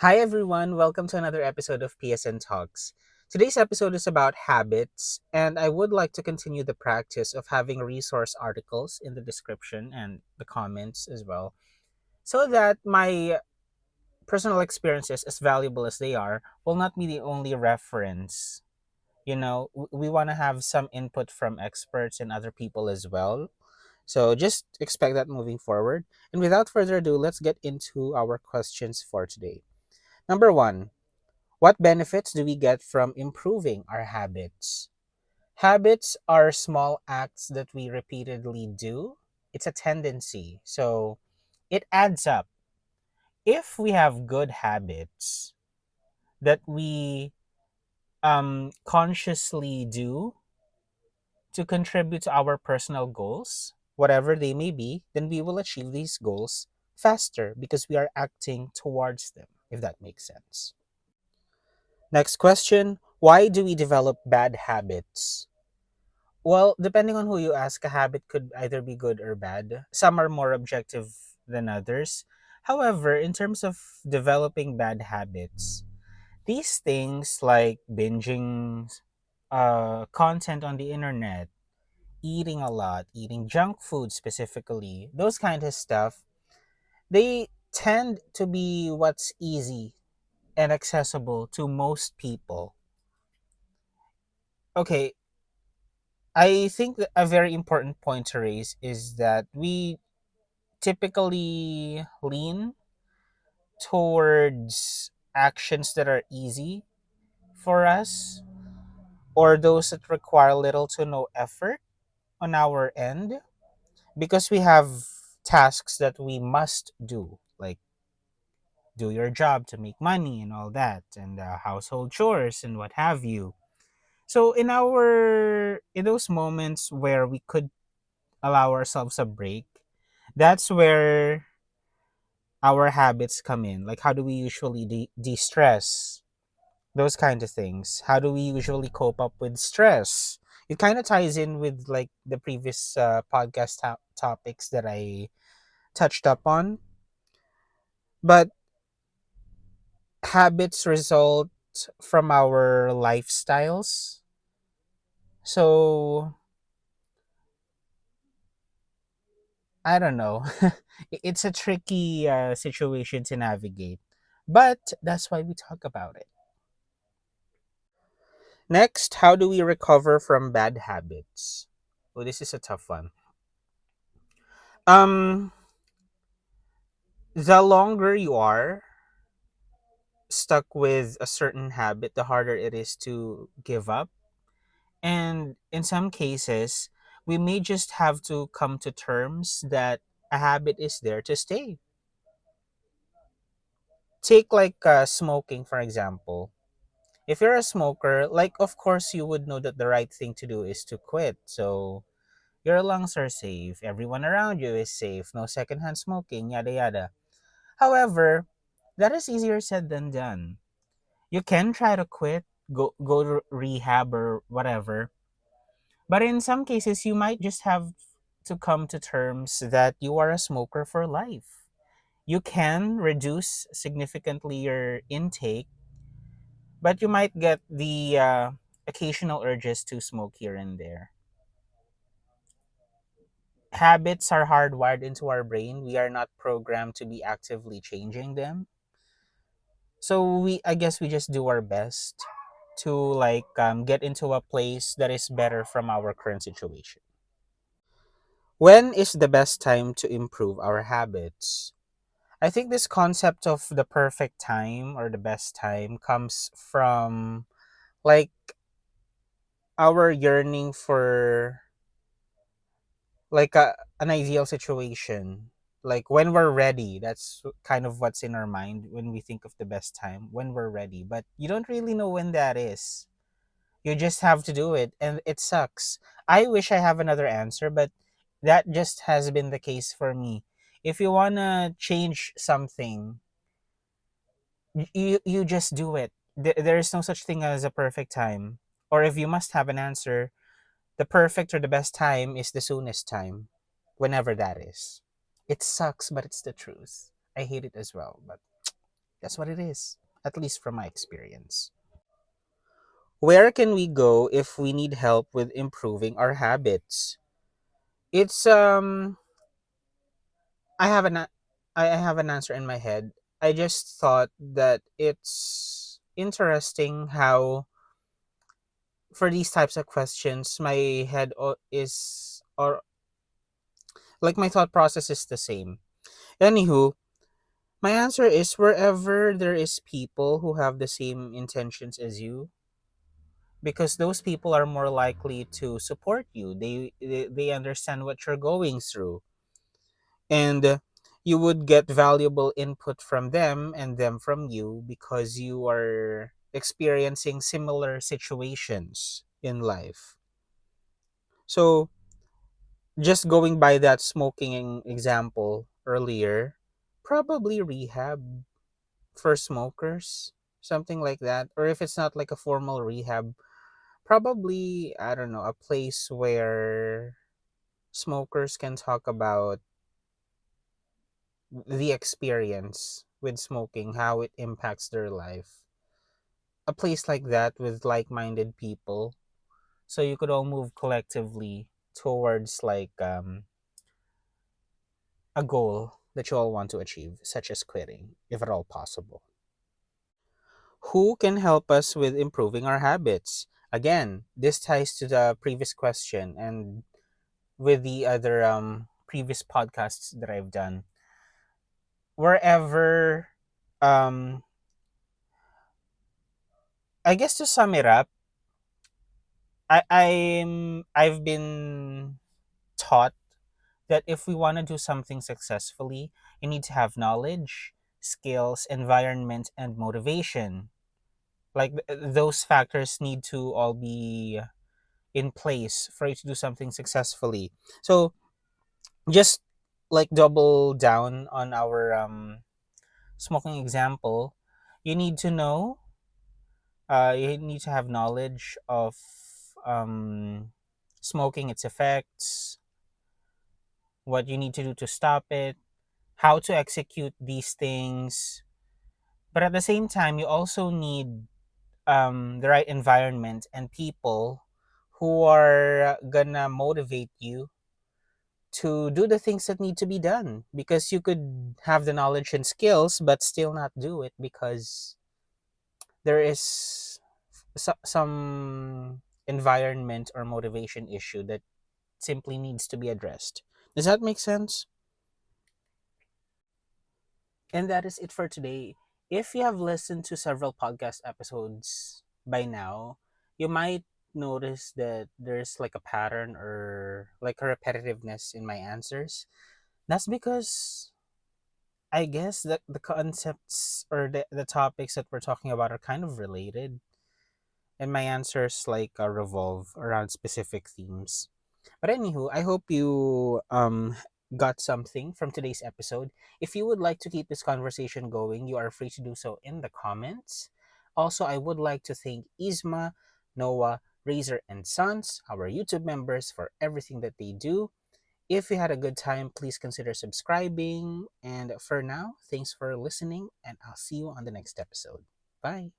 Hi, everyone. Welcome to another episode of PSN Talks. Today's episode is about habits, and I would like to continue the practice of having resource articles in the description and the comments as well, so that my personal experiences, as valuable as they are, will not be the only reference. We want to have some input from experts and other people as well. So just expect that moving forward. And without further ado, let's get into our questions for today. Number one, what benefits do we get from improving our habits? Habits are small acts that we repeatedly do. It's a tendency. So it adds up. If we have good habits that we consciously do to contribute to our personal goals, whatever they may be, then we will achieve these goals faster because we are acting towards them, if that makes sense. Next question. Why do we develop bad habits? Well, depending on who you ask, a habit could either be good or bad. Some are more objective than others. However, in terms of developing bad habits, these things like binging content on the internet, eating a lot, eating junk food specifically, those kind of stuff, they tend to be what's easy and accessible to most people. Okay, I think that a very important point to raise is that we typically lean towards actions that are easy for us or those that require little to no effort on our end because we have tasks that we must do, like do your job to make money and all that, and household chores and what have you. So in those moments where we could allow ourselves a break, that's where our habits come in. Like, how do we usually de-stress? Those kind of things. How do we usually cope up with stress? It kind of ties in with like the previous podcast topics that I touched up on. But habits result from our lifestyles. So I don't know. It's a tricky situation to navigate. But that's why we talk about it. Next, how do we recover from bad habits? Oh, this is a tough one. Um, the longer you are stuck with a certain habit, the harder it is to give up. And in some cases, we may just have to come to terms that a habit is there to stay. Take like smoking, for example. If you're a smoker, like, of course, you would know that the right thing to do is to quit. So, your lungs are safe. Everyone around you is safe. No secondhand smoking, yada yada. However, that is easier said than done. You can try to quit, go to rehab or whatever, but in some cases, you might just have to come to terms that you are a smoker for life. You can reduce significantly your intake, but you might get the occasional urges to smoke here and there. Habits are hardwired into our brain. We are not programmed to be actively changing them. So I guess we just do our best to like get into a place that is better from our current situation. When is the best time to improve our habits? I think this concept of the perfect time or the best time comes from like our yearning for like an ideal situation. Like when we're ready, that's kind of what's in our mind when we think of the best time, when we're ready. But you don't really know when that is. You just have to do it, and it sucks. I wish I have another answer, but that just has been the case for me. If you want to change something, you just do it. There is no such thing as a perfect time. Or if you must have an answer, the perfect or the best time is the soonest time, whenever that is. It sucks, but it's the truth. I hate it as well, but That's what it is, at least from my experience. Where can we go if we need help with improving our habits? It's I have I have an answer in my head. I just thought that it's interesting how for these types of questions my head is or like my thought process is the same. Anywho, my answer is wherever there is people who have the same intentions as you, because those people are more likely to support you. They understand what you're going through, and you would get valuable input from them and them from you because you are experiencing similar situations in life. So, just going by that smoking example earlier, probably rehab for smokers, something like that. Or if it's not like a formal rehab, probably, I don't know, a place where smokers can talk about the experience with smoking, how it impacts their life. A place like that with like minded people. So you could all move collectively towards like a goal that you all want to achieve, such as quitting, if at all possible. Who can help us with improving our habits? Again, this ties to the previous question and with the other previous podcasts that I've done. Wherever um I guess to sum it up, I've been taught that if we want to do something successfully, you need to have knowledge, skills, environment, and motivation. Like those factors need to all be in place for you to do something successfully. So just like double down on our smoking example, you need to know, you need to have knowledge of um, smoking, its effects, what you need to do to stop it, how to execute these things. But at the same time, you also need the right environment and people who are gonna motivate you to do the things that need to be done, because you could have the knowledge and skills but still not do it because there is some environment or motivation issue that simply needs to be addressed. Does that make sense? And that is it for today. If you have listened to several podcast episodes by now, you might notice that there's like a pattern or like a repetitiveness in my answers. That's because I guess that the concepts or the topics that we're talking about are kind of related, and my answers like revolve around specific themes. But anywho, I hope you got something from today's episode. If you would like to keep this conversation going, you are free to do so in the comments. Also, I would like to thank Isma, Noah, Razor, and Sons, our YouTube members, for everything that they do. If you had a good time, please consider subscribing. And for now, thanks for listening, and I'll see you on the next episode. Bye.